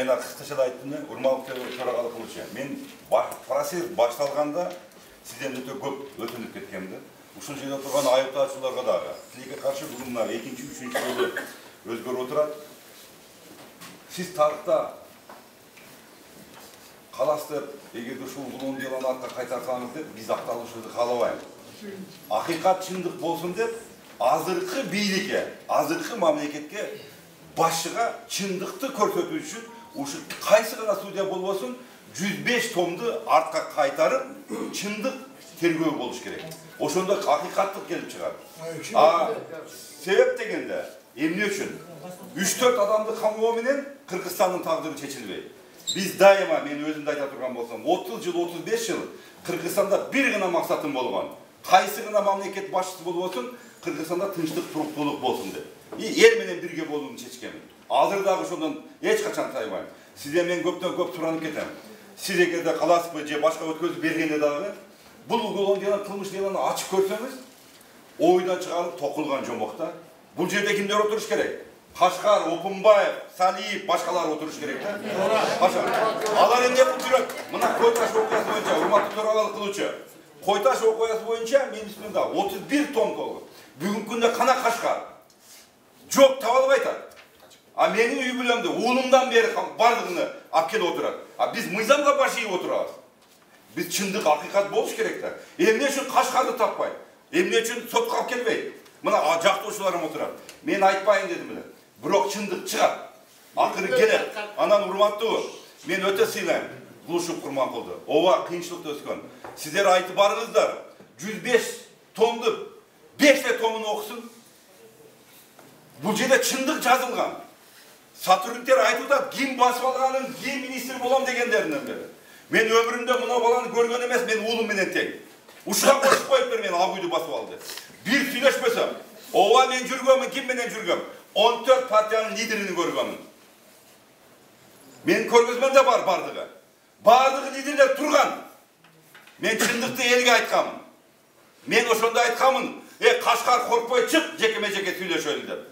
мен қысқаша айттым, урманов төрағалық қылушы. Мен процесс башталғанда сізден өте көп өтініп кеткенді. Ушул жерде тұрған айыптаушыларға дағы. Тилекке қарсы бүгін мына екінші, үшінші жолы өзгеріп отырады. Сіз тарихта қаласты, егерде ушул ұлын деланы артқа қайтарсаңыз деп, біз ақталушылықты қалабаймыз. Ақиқат шындық болсын деп, азырқы бийликке, азырқы мамлекетке басшыға шындықты көрсету үшін, ушу қайсы ғана судья болбосын, 105 томды артқа қайтарып, шындық тергөө болуш керек. Ошондо ақиқаттық келип чыгат. Себеп дегенде, эмне үчүн 3-4 адамды камоо менен Кыргызстандын тагдыры чечилбейт. Biz daima, men özümde ayta turgan bolsam, 30 yıl, 35 yıl Kırgızstanda bir gına maksatım bolgan. Kayсы gına mamleket başçısı bolsun, Kırgızstanda tınçlık, turuktuluk bolsun de. El menen birge bolduğunu çeçkemin. Azırdağı şondan hiç kaçan saymayın. Size men köpten köp turanıp ketem. Siz egerde kalasıpı je başka ötközüp bergende dağı, bul ulan diyen kılmış diyen açık görseniz, oydan çıkarıp tokulgan jomokta. Bu jerde kimler oturuş gerek? Kaşgar, Opumbayev, Saliyev, başkalar oturuş gerek de. Alar emne bu жүрөт. Mına Koytaş okuyası boyunca, urmatlı төрағалық kılıçı. Koytaş okuyası boyunca, men üstünde 31 tom dolu. Bugün günde kana Kaşgar. Çok tavalıp aytadi. Menin uy bilemde, oğlumdan beri bardığını apkede oturadi. Biz mıyzamga başıyıp oturabız. Biz çındık, hakikat boluş gerek de. Emne üçün Kaşgar'ды tapпай. Emne üçün sotқа alып келбейт. Mına jактоочуларым oturadi. Men aytпайын dedim bile. Бирок чындык чыгат. Акыры келет. Анан урматтуу. Мен өтө сыйлайм. Булушуп Курманкулду. Ооба кыйынчылыкта өскөн. Сиздер айтып барыңыздар. 105 томду 5 томун окусун. Бул жерде чындык жазылган. Сотрудниктер айтып атат, ким басып алганын, ким министр болом дегендеринен бери. Мен өмүрүмдө мына баланы көргөн эмес, мен уулум менен тең. Ушуга кошуп коюп бер, мен Абуйду басып алды. Bir сүйлөшпөсөм. Ооба мен жүргөмүн, ким менен жүргөм? 14 partiyanın liderini görgönмүн. Men көргөзмөн да бар бардыгы. Бардыгы лидерлер турган. Мен чындыкты элге айткамын. Мен ошондо айткамын. Кашкар коркпой чык, жекеме-жеке сүйлөшөлү деп.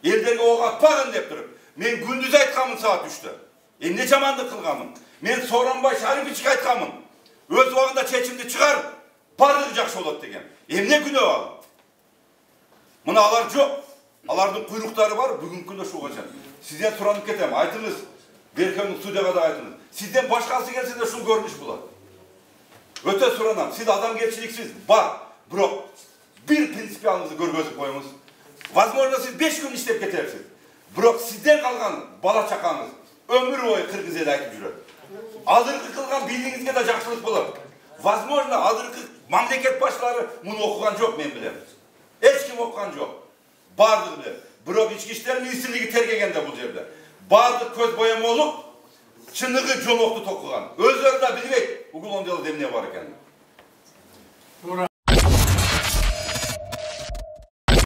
Элдерге ок атпагын деп туруп. Мен күндүз айткамын саат 3'te. Эмне жамандык кылганмын? Мен Сооронбай Шариповичке айткамын. Өз убагында чечимди чыгар, бардыгы жакшы болот деген. Эмне күнөө ал? Мына алар жок. Алардын куйруктары бар, бүгүнкү күндө ушуга чыккан. Сизден суранып кетем, айтыңыз, Беркемдин судьяга да айтыңыз. Сизден башкасы келсе де ушул көрүнүш болот. Өтө суранам, сиз адамгерчиликсиз бар, бирок bir принципиалыңызды көргөзүп коюңуз. Возможно, сиз 5 күн иштеп кетерсиз. Бирок сизден калган бала чакаңыз өмүр бою кыргыз эли айтып жүрөт. Азыркы кылган бийлигиңизге да жакшылык болот. Возможно, азыркы мамлекет башчылары муну окуган жок, мен билем. Эч ким окуган жок. Бардыгы билет. Бирок ички иштер министрлиги тергегенде бул жерде. Бардык көз боямолуп, чыныгы жомокту токуган. Өздөрү да билбейт, угул дело эмне бар экенин.